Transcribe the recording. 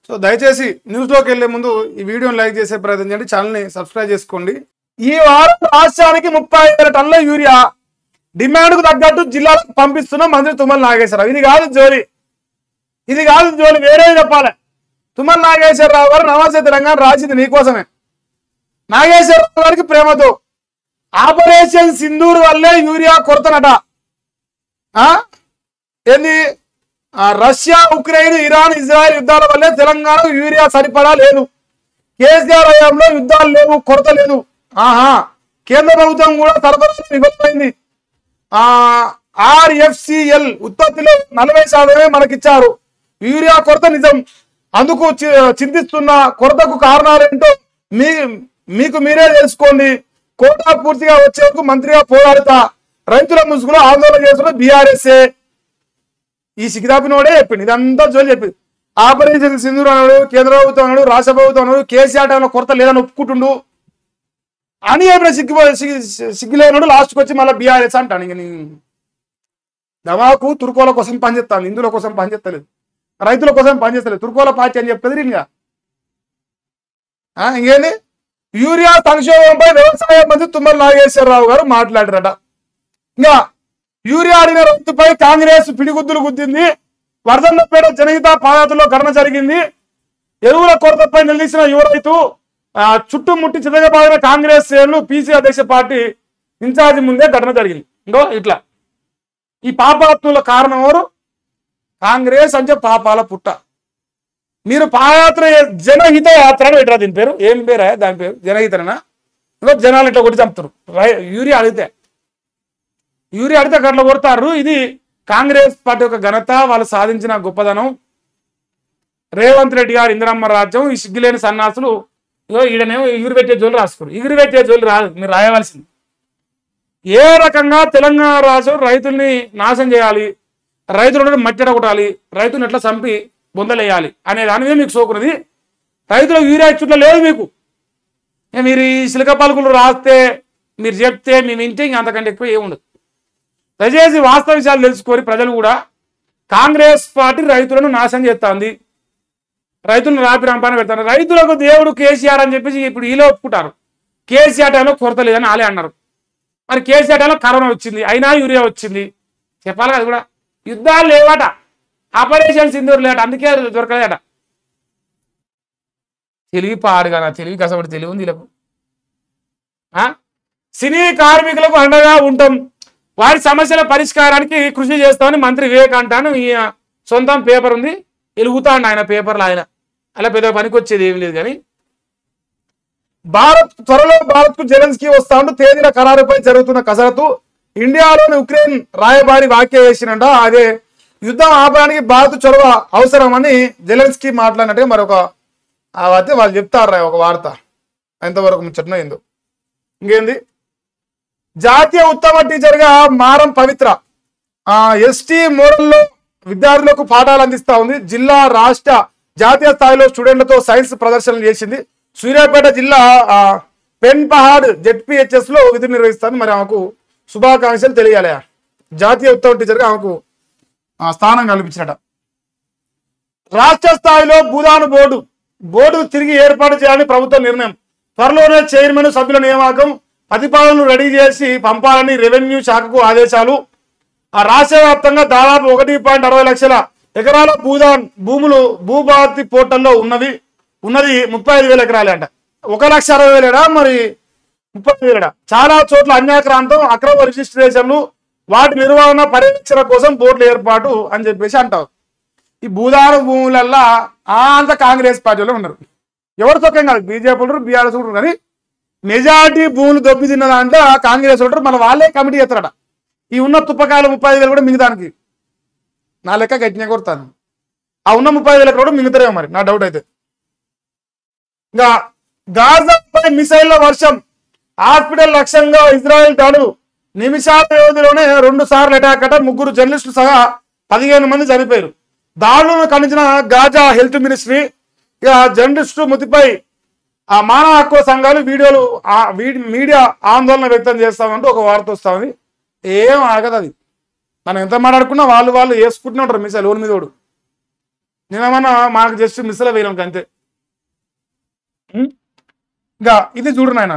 So దయచేసి న్యూస్లోకి వెళ్లే ముందు ఈ వీడియోని లైక్ చేసే ప్రయత్నం చేయండి, ఛానల్ని సబ్స్క్రైబ్ చేసుకోండి. ఈ వారం రాష్ట్రానికి 35,000 టన్నుల యూరియా డిమాండ్కు తగ్గట్టు జిల్లాలకు పంపిస్తున్న మంత్రి తుమ్మల నాగేశ్వరరావు. ఇది కాదు జోలి, వేరే చెప్పాలి. తుమ్మల నాగేశ్వరరావు గారు నమస్తే తెలంగాణ రాసింది నీకోసమే. నాగేశ్వరరావు గారికి ప్రేమతో ఆపరేషన్ సింధూర్ వల్లే యూరియా కొరతనట. ఏంది? రష్యా, ఉక్రెయిన్, ఇరాన్, ఇజ్రాయెల్ యుద్ధాల వల్లే తెలంగాణ యూరియా సరిపడా లేదు. కేసీఆర్ హయాంలో యుద్ధాలు లేవు, కొరత లేదు. కేంద్ర ప్రభుత్వం కూడా సరఫరా విఫలమైంది. RFCL ఉత్పత్తిలో 40% మనకిచ్చారు. యూరియా కొరత నిజం. అందుకు చింతిస్తున్న కొరతకు కారణాలేంటో మీకు మీరే తెలుసుకోండి. కోటా పూర్తిగా వచ్చేందుకు మంత్రిగా పోరాడుతా రైతుల ముసుగులో ఆందోళన చేస్తున్న బీఆర్ఎస్ఏ. ఈ సిగ్గిదాపినోడే చెప్పింది ఇదంతా. జోలి చెప్పింది ఆపరేషన్ సింధూర్ అన్నాడు, కేంద్ర ప్రభుత్వం అన్నాడు, రాష్ట్ర ప్రభుత్వం అన్నాడు, కేసీఆర్ టైంలో కొరత లేదని ఒప్పుకుంటుండు అని చెప్పిన సిగ్గులేనాడు. లాస్ట్కి వచ్చి మళ్ళీ బీఆర్ఎస్ అంటాను. ఇంక దమాకు తుర్కోల కోసం పనిచేస్తాను, హిందువుల కోసం పనిచేస్తలేదు, రైతుల కోసం పనిచేస్తలేదు, తుర్కోల పార్టీ అని చెప్తుంది. ఇంకా ఇంకేంది? యూరియా సంక్షోభంపై వ్యవసాయ మంత్రి తుమ్మల నాగేశ్వరరావు గారు మాట్లాడారట. ఇంకా యూరియా అడిగిన రైతుపై కాంగ్రెస్ పిడిగుద్దులు గుద్దింది. వర్ధన్నపేట జనహిత పాదయాత్రలో ఘటన జరిగింది. ఎరువుల కొరతపై నిలదీసిన యువ రైతు చుట్టుముట్టి చితగబాదిన కాంగ్రెస్ శ్రేణులు పీసీ అధ్యక్ష పార్టీ ఇన్ఛార్జి ముందే ఘటన జరిగింది. ఇంకో ఇట్లా ఈ పాపాత్ముల కారణం ఎవరు? కాంగ్రెస్ అంటే పాపాల పుట్ట. మీరు పాదయాత్ర జనహిత యాత్ర అని పెట్టరా? దీని పేరు ఏం పేరా? దాని పేరు జనహితనా? ఇంకో జనాలు ఇట్లా కొట్టి చంపుతారు. యూరియా అడిగితే గట్ల కొడతారు. ఇది కాంగ్రెస్ పార్టీ యొక్క ఘనత, వాళ్ళు సాధించిన గొప్పదనం. రేవంత్ రెడ్డి గారు ఇందిరమ్మ రాజ్యం. ఈ సిగ్గులేని సన్నాసులు ఈడనేమో ఎగురు పెట్టే జోలు రాసుకోరు. ఎగురు పెట్టే జోలు రాదు, మీరు రాయవలసింది. ఏ రకంగా తెలంగాణ రాష్ట్రం రైతుల్ని నాశనం చేయాలి, రైతులను మట్టెడ కొట్టాలి, రైతులను ఎట్లా చంపి బొందలేయాలి అనే దాని మీద మీకు సోకున్నది. రైతులకు యూరియా ఇచ్చుట్లా లేదు మీకు. మీరు ఈ సిలిక పలుకులు రాస్తే, మీరు చెప్తే మేము వింటే ఇంక అంతకంటే ఎక్కువ ఏముండదు. దయచేసి వాస్తవ విషయాలు తెలుసుకొని ప్రజలు కూడా కాంగ్రెస్ పార్టీ రైతులను నాశనం చేస్తుంది, రైతులను రాపి రంపాన పెడతారు. రైతులకు దేవుడు కేసీఆర్ అని చెప్పేసి ఇప్పుడు ఈలో ఒప్పుకుంటారు. కేసీఆర్ టైంలో కొరత లేదని ఆలే అన్నారు. మరి కేసీఆర్ టైంలో కరోనా వచ్చింది, అయినా యూరియా వచ్చింది. చెప్పాలి కదా కూడా. యుద్ధాలు లేవట, ఆపరేషన్ సింధూర్ లేట, అందుకే దొరకలేదట. తెలివి పాడుగా, తెలివి కసపడి తెలివి ఉంది వీళ్ళకు. సినీ కార్మికులకు అండగా ఉంటాం, వారి సమస్యల పరిష్కారానికి కృషి చేస్తామని మంత్రి వివేక్ అంటాను. ఈ సొంతం పేపర్ ఉంది, వెలుగుతాడు ఆయన పేపర్లు. ఆయన అలా పెద్ద పనికి వచ్చేది ఏమి లేదు. కానీ త్వరలో భారత్కు జెలెన్స్కీ వస్తా ఉంటూ తేదీల ఖరారుపై జరుగుతున్న కసరత్తు. ఇండియాలోని ఉక్రెయిన్ రాయబారి వ్యాఖ్య చేసినంట. అదే యుద్ధం ఆపడానికి భారత్ చొరవ అవసరమని జెలెన్స్కీ మాట్లాడినట్టుగా మరొక అయితే వాళ్ళు చెప్తారు ఒక వార్త. ఎంతవరకు ముచ్చటనో ఏందో. ఇంకేంది? జాతీయ ఉత్తమ టీచర్గా మారం పవిత్ర ఎస్టీ మోడల్లో విద్యార్థులకు పాఠాలు అందిస్తా ఉంది. జిల్లా, రాష్ట్ర, జాతీయ స్థాయిలో స్టూడెంట్లతో సైన్స్ ప్రదర్శనలు చేసింది. సూర్యాపేట జిల్లా పెన్పహాడ్ ZPHS లో విధులు నిర్వహిస్తాను. మరి ఆమెకు శుభాకాంక్షలు తెలియాలి. జాతీయ ఉత్తమ టీచర్గా ఆమెకు స్థానం కల్పించినట. రాష్ట్ర స్థాయిలో భూదాను బోర్డు తిరిగి ఏర్పాటు చేయాలని ప్రభుత్వం నిర్ణయం. త్వరలోనే చైర్మన్, సభ్యుల నియామకం, ప్రతిపాదనలు రెడీ చేసి పంపాలని రెవెన్యూ శాఖకు ఆదేశాలు. రాష్ట్ర వ్యాప్తంగా దాదాపు 1.60 లక్షల ఎకరాల భూములు భూభారతి పోర్టల్లో ఉన్నది 35,000 ఎకరాలే అంట. 1,60,000 మరి 30,000. చాలా చోట్ల అన్యాక్రాంతం, అక్రమ రిజిస్ట్రేషన్లు, వాటి నిర్వహణ పర్యవేక్షణ కోసం బోర్డుల ఏర్పాటు అని చెప్పేసి అంటారు. ఈ భూదాన భూములల్లా అంత కాంగ్రెస్ పార్టీలో ఉన్నారు. ఎవరు తొక్కం కాదు, బీజేపీ ఉంటారు, బీఆర్ఎస్ ఉంటారు. కానీ మెజార్టీ భూములు దొబ్బి తిన్న దాంట్లో కాంగ్రెస్ ఉంటారు. మన వాళ్ళే కమిటీ చేస్తారట. ఈ ఉన్న తుప్పకాయలు 35,000 కూడా మిగతానికి నా లెక్క గట్టినే కొడతాను. ఆ ఉన్న 35,000 కూడా మిగుతారేమో మరి, నా డౌట్ అయితే. ఇంకా గాజాపై మిసైళ్ల వర్షం, హాస్పిటల్ లక్ష్యంగా ఇజ్రాయెల్ దాడులు, నిమిషాల వ్యవధిలోనే 2 సార్లు అటాక్ అట. 3 జర్నలిస్టులు సహా 15 మంది చనిపోయారు. దాడులను ఖండించిన గాజా హెల్త్ మినిస్ట్రీ. ఇక జర్నలిస్టు మృతిపై మానవ హక్కుల సంఘాలు మీడియా ఆందోళన వ్యక్తం చేస్తామంటూ ఒక వార్త వస్తా ఉంది. ఏం ఆగదు అది. మనం ఎంత మాట్లాడుకున్నా వాళ్ళు వేసుకుంటూనే ఉంటారు మిసైల్ ఓడి మీద. నేనేమన్నా మాకు జస్ట్ మిస్లో వేయడం అంతే. ఇంకా ఇది చూడు నాయన.